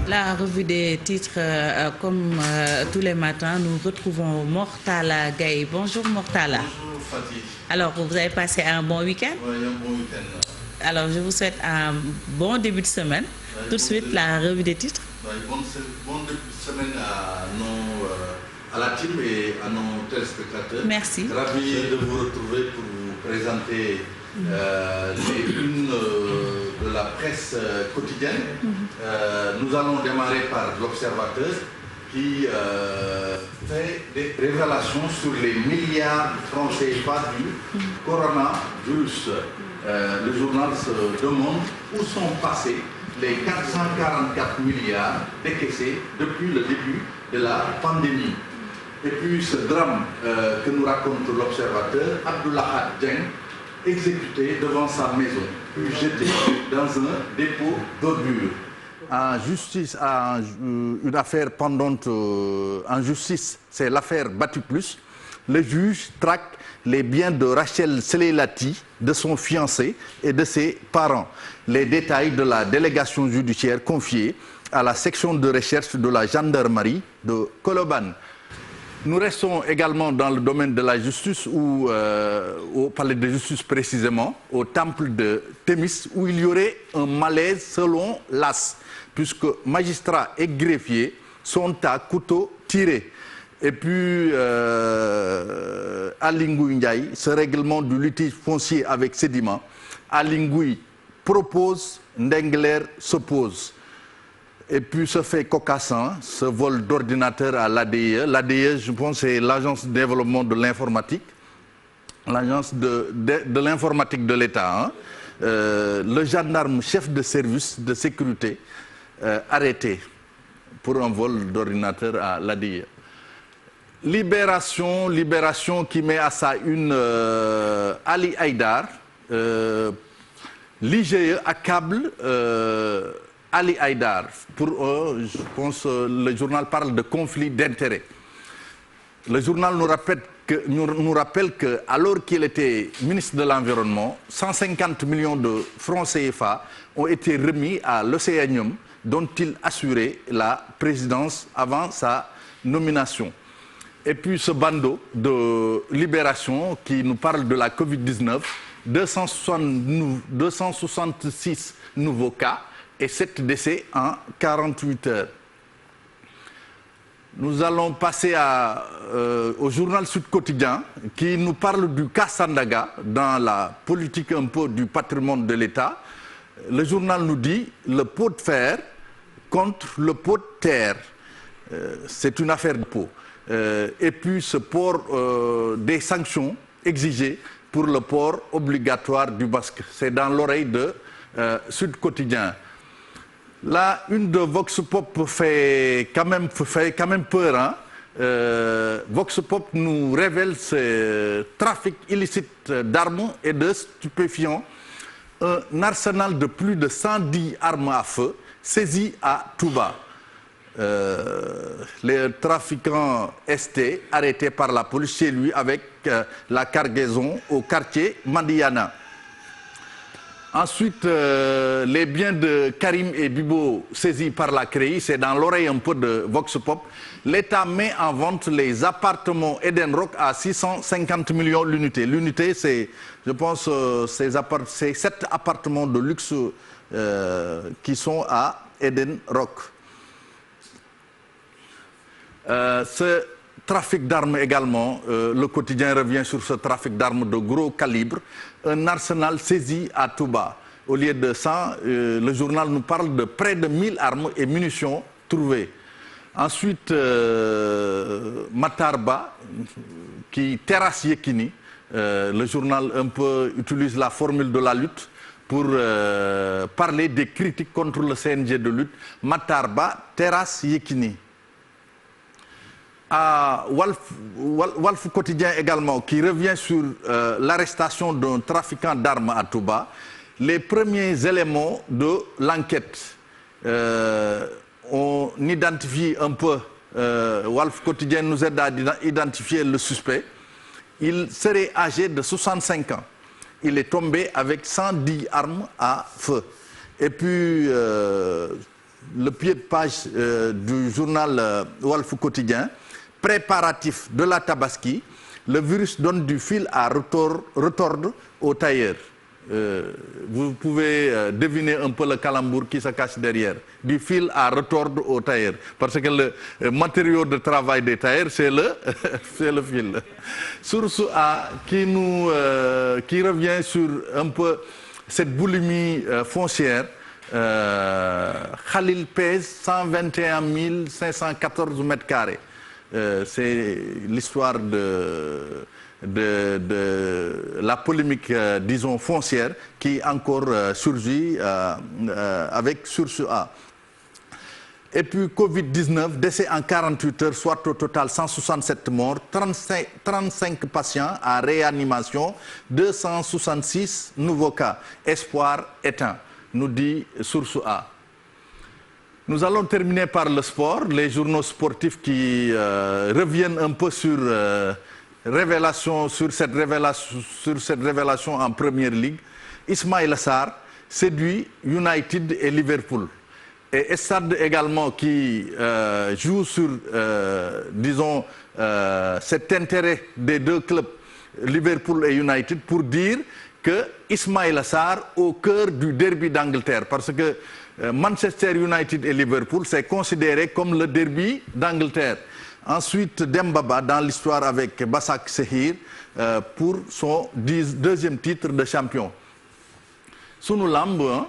La revue des titres, comme tous les matins, nous retrouvons Mortala Gaye. Bonjour Mortala. Bonjour Fatih. Alors, vous avez passé un bon week-end? Oui, un bon week-end. Alors, je vous souhaite un bon début de semaine. Tout de suite, la revue des titres. Bon début de semaine à la team et à nos téléspectateurs. Merci. Ravi de vous retrouver pour vous présenter les unes de la presse quotidienne. Nous allons démarrer par l'Observateur qui fait des révélations sur les milliards de francs CFA du coronavirus. Le journal se demande où sont passés les 444 milliards décaissés depuis le début de la pandémie. Et puis ce drame que nous raconte l'Observateur, Abdoulaye Dieng, exécuté devant sa maison, puis jeté dans un dépôt d'ordures. En justice, une affaire pendante en justice, c'est l'affaire Batiplus. Le juge traque les biens de Rachel Seleilati, de son fiancé et de ses parents. Les détails de la délégation judiciaire confiée à la section de recherche de la gendarmerie de Colobane. Nous restons également dans le domaine de la justice, au palais de justice précisément, au temple de Thémis, où il y aurait un malaise selon l'AS, puisque magistrats et greffiers sont à couteau tiré. Et puis, à Lingui Ndiaye, ce règlement du litige foncier avec Sedima, à Lingui propose, Ndengler s'oppose. Et puis se fait cocassin, ce vol d'ordinateur à l'ADIE. L'ADIE, je pense, c'est l'Agence de développement de l'informatique, l'Agence de l'informatique de l'État. Hein. Le gendarme chef de service de sécurité arrêté pour un vol d'ordinateur à l'ADIE. Libération qui met à sa une Ali Haïdar. L'IGE accable Ali Haïdar. Pour eux, je pense le journal parle de conflit d'intérêts. Le journal nous rappelle que, alors qu'il était ministre de l'Environnement, 150 millions de francs CFA ont été remis à l'Océanium, dont il assurait la présidence avant sa nomination. Et puis ce bandeau de Libération qui nous parle de la Covid-19, 266 nouveaux cas et 7 décès en 48 heures. Nous allons passer au journal Sud Quotidien qui nous parle du cas Sandaga dans la politique un peu du patrimoine de l'État. Le journal nous dit le pot de fer contre le pot de terre. C'est une affaire de peau. Et puis ce port des sanctions exigées pour le port obligatoire du masque. C'est dans l'oreille de Sud Quotidien. Là, une de Vox Pop fait quand même peur. Hein? Vox Pop nous révèle ce trafic illicite d'armes et de stupéfiants. Un arsenal de plus de 110 armes à feu saisi à Touba. Les trafiquants ST arrêtés par la police chez lui avec la cargaison au quartier Mandiana. Ensuite, les biens de Karim et Bibo saisis par la CREI, c'est dans l'oreille un peu de Vox Pop. L'État met en vente les appartements Eden Rock à 650 millions l'unité. L'unité, c'est, je pense, c'est 7 appartements de luxe qui sont à Eden Rock. Ce trafic d'armes également, le quotidien revient sur ce trafic d'armes de gros calibre, un arsenal saisi à Touba. Au lieu de ça, le journal nous parle de près de 1000 armes et munitions trouvées. Ensuite, Matarba, qui terrasse Yekini, le journal un peu utilise la formule de la lutte pour parler des critiques contre le CNG de lutte. Matarba terrasse Yekini. À Walf Quotidien également, qui revient sur l'arrestation d'un trafiquant d'armes à Touba, les premiers éléments de l'enquête. On identifie un peu, Walf Quotidien nous aide à identifier le suspect. Il serait âgé de 65 ans. Il est tombé avec 110 armes à feu. Et puis, le pied de page du journal Walf Quotidien, préparatif de la Tabaski, le virus donne du fil à retordre aux tailleurs. Vous pouvez deviner un peu le calembour qui se cache derrière. Du fil à retordre aux tailleurs. Parce que le matériau de travail des tailleurs, c'est le fil. Source A qui revient sur un peu cette boulimie foncière. Khalil pèse 121 514 mètres carrés. C'est l'histoire de la polémique, disons, foncière qui encore surgit avec Source A. Et puis Covid-19, décès en 48 heures, soit au total 167 morts, 35 patients en réanimation, 266 nouveaux cas. Espoir éteint, nous dit Source A. Nous allons terminer par le sport, les journaux sportifs qui reviennent un peu sur cette révélation en Première Ligue. Ismaïla Sarr séduit United et Liverpool. Et Stade également qui joue sur, disons, cet intérêt des deux clubs, Liverpool et United, pour dire que Ismaïla Sarr au cœur du derby d'Angleterre. Parce que Manchester United et Liverpool, c'est considéré comme le derby d'Angleterre. Ensuite, Dembaba dans l'histoire avec Basak Sehir pour son deuxième titre de champion. Sunu Lamb,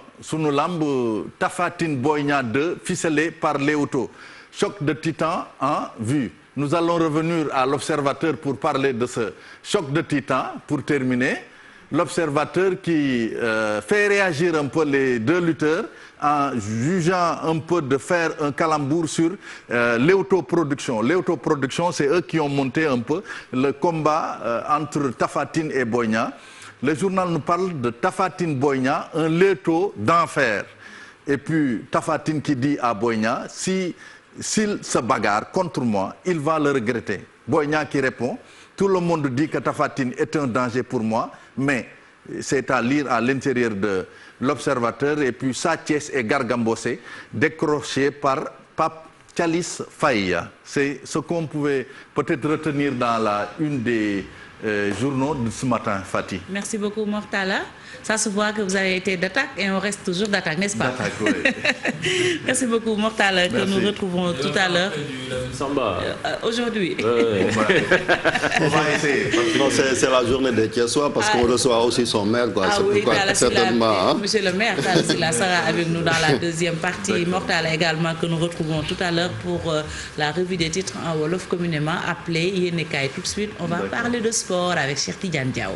Tapha Tine Boy Niang 2 ficelé par Leewtoo. Choc de titan en vue. Nous allons revenir à l'Observateur pour parler de ce choc de titan pour terminer. L'Observateur qui fait réagir un peu les deux lutteurs en jugeant un peu de faire un calembour sur Leewtoo Production. Leewtoo Production, c'est eux qui ont monté un peu le combat entre Tapha Tine et Boy Niang. Le journal nous parle de Tapha Tine Boy Niang, un Leewtoo d'enfer. Et puis Tapha Tine qui dit à Boy Niang, s'il se bagarre contre moi, il va le regretter. Boy Niang qui répond, tout le monde dit que Tapha Tine est un danger pour moi, mais c'est à lire à l'intérieur de l'Observateur. Et puis Sa Thiès et Garga Mbossé, décrochés par Pape Thialis Faye. C'est ce qu'on pouvait peut-être retenir dans la une des journaux de ce matin, Fatih. Merci beaucoup, Mortala. Ça se voit que vous avez été d'attaque et on reste toujours d'attaque, n'est-ce pas? D'attaque, oui. Merci beaucoup, Mortala, que nous retrouvons tout à l'heure. Aujourd'hui. On va essayer. Non, c'est la journée des Thiessois parce qu'on reçoit aussi son maire. Quoi. Ah oui, certainement. Monsieur le maire, Talla Sylla sera avec nous dans la deuxième partie. Mortala également, que nous retrouvons tout à l'heure pour la revue des titres en Wolof, communément appelée Yénékaay. Tout de suite, on va parler de sport avec Cheikh Tidiane Diaw.